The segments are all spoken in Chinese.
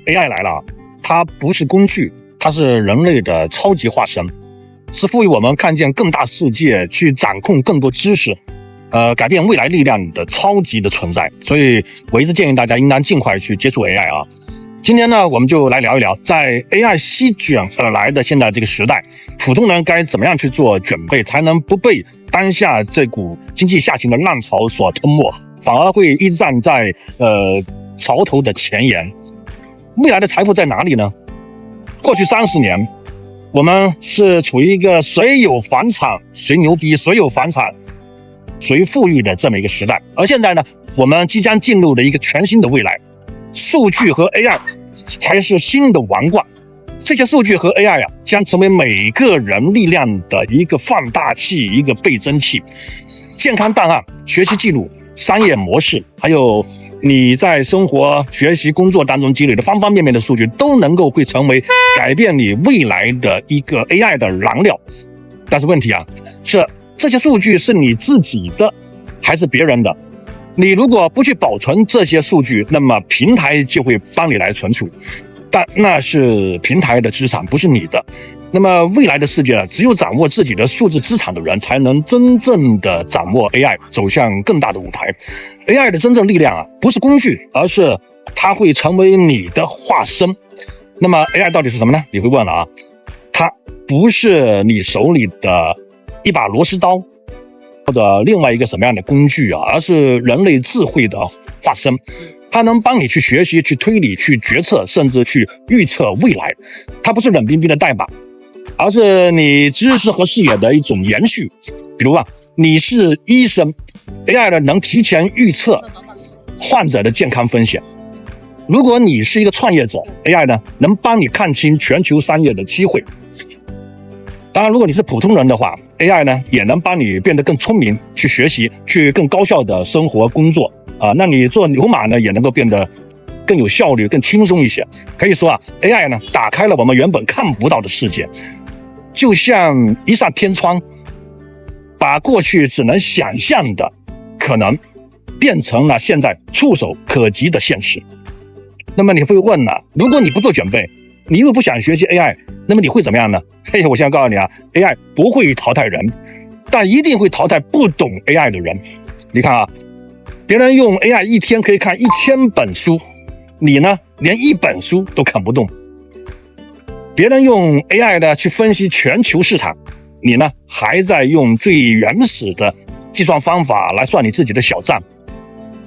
AI 来了，它不是工具，它是人类的超级化身，是赋予我们看见更大世界，去掌控更多知识，改变未来力量的超级的存在。所以我一直建议大家应当尽快去接触 AI 啊。今天呢，我们就来聊一聊，在 AI 席卷而来的现在这个时代，普通人该怎么样去做准备，才能不被当下这股经济下行的浪潮所吞没，反而会一直站在潮头的前沿。未来的财富在哪里呢？过去30年，我们是处于一个谁有房产谁牛逼，谁有房产谁富裕的这么一个时代。而现在呢，我们即将进入了一个全新的未来，数据和 AI 才是新的王冠。这些数据和 AI 将成为每个人力量的一个放大器，一个倍增器。健康档案、学习记录、商业模式，还有你在生活、学习、工作当中积累的方方面面的数据，都能够会成为改变你未来的一个 AI 的燃料。但是问题是这些数据是你自己的还是别人的？你如果不去保存这些数据，那么平台就会帮你来存储，但那是平台的资产，不是你的。那么未来的世界只有掌握自己的数字资产的人，才能真正的掌握 AI， 走向更大的舞台。AI 的真正力量不是工具，而是它会成为你的化身。那么 AI 到底是什么呢？你会问了它不是你手里的一把螺丝刀或者另外一个什么样的工具而是人类智慧的化身。它能帮你去学习、去推理、去决策，甚至去预测未来。它不是冷冰冰的代码，而是你知识和视野的一种延续。比如你是医生， AI 呢能提前预测患者的健康风险。如果你是一个创业者， AI 呢能帮你看清全球商业的机会。当然，如果你是普通人的话， AI 呢也能帮你变得更聪明，去学习，去更高效的生活工作那你做牛马呢也能够变得更有效率、更轻松一些。可以说AI 呢打开了我们原本看不到的世界，就像一扇天窗，把过去只能想象的可能变成了现在触手可及的现实。那么你会问如果你不做准备，你又不想学习 AI， 那么你会怎么样呢？我现在告诉你AI 不会淘汰人，但一定会淘汰不懂 AI 的人。你看别人用 AI 一天可以看1000本书，你呢连1本书都看不懂。别人用 AI 呢去分析全球市场，你呢还在用最原始的计算方法来算你自己的小账。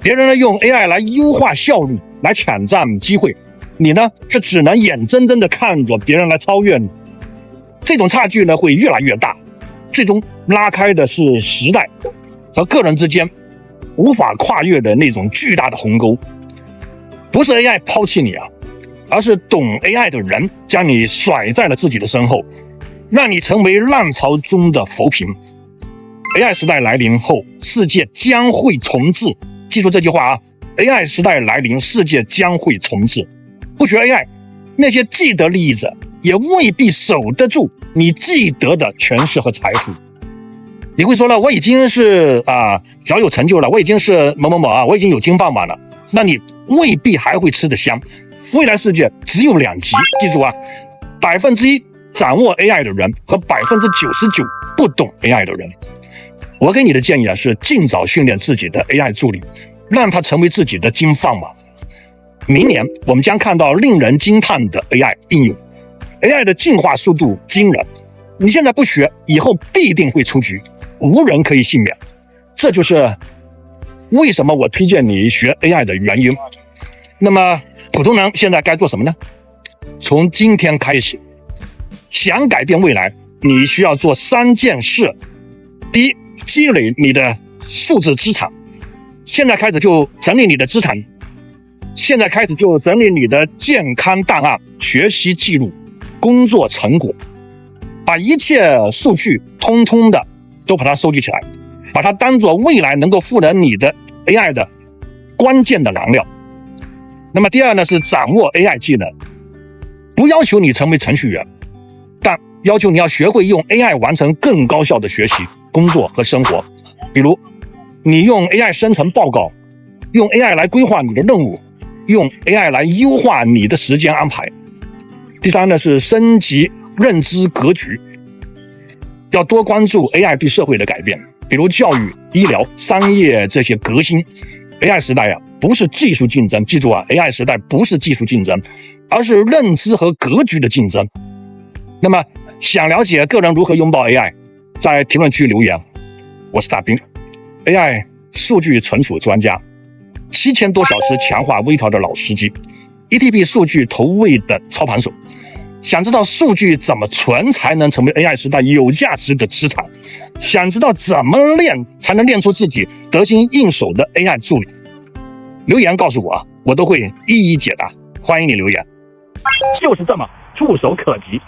别人呢用 AI 来优化效率，来抢占机会，你呢却只能眼睁睁地看着别人来超越你。这种差距呢会越来越大，最终拉开的是时代和个人之间无法跨越的那种巨大的鸿沟。不是 AI 抛弃你而是懂 AI 的人将你甩在了自己的身后，让你成为浪潮中的浮萍。AI 时代来临后，世界将会重置。记住这句话AI 时代来临，世界将会重置。不学 AI， 那些既得利益者也未必守得住你既得的权势和财富。你会说了，我已经是小有成就了，我已经是某某某我已经有金饭碗了，那你未必还会吃得香。未来世界只有2极，记住1% 掌握 AI 的人和99%不懂 AI 的人。我给你的建议是尽早训练自己的 AI 助理，让它成为自己的金饭碗。明年我们将看到令人惊叹的 AI 应用， AI 的进化速度惊人，你现在不学，以后必定会出局，无人可以幸免。这就是为什么我推荐你学 AI 的原因。那么普通人现在该做什么呢？从今天开始，想改变未来，你需要做3件事。第一，积累你的数字资产，现在开始就整理你的资产，现在开始就整理你的健康档案、学习记录、工作成果，把一切数据通通的都把它收集起来，把它当作未来能够赋能你的 AI 的关键的燃料。那么第二呢，是掌握 AI 技能，不要求你成为程序员，但要求你要学会用 AI 完成更高效的学习、工作和生活。比如你用 AI 生成报告，用 AI 来规划你的任务，用 AI 来优化你的时间安排。第三呢是升级认知格局，要多关注 AI 对社会的改变，比如教育、医疗、商业这些革新。AI 时代不是技术竞争，记住AI 时代不是技术竞争，而是认知和格局的竞争。那么想了解个人如何拥抱 AI， 在评论区留言。我是大兵， AI 数据存储专家，7000多小时强化微调的老司机，1TB 数据投喂的操盘手。想知道数据怎么存才能成为 AI 时代有价值的资产？想知道怎么练才能练出自己得心应手的 AI 助理？留言告诉我，我都会一一解答。欢迎你留言。就是这么触手可及。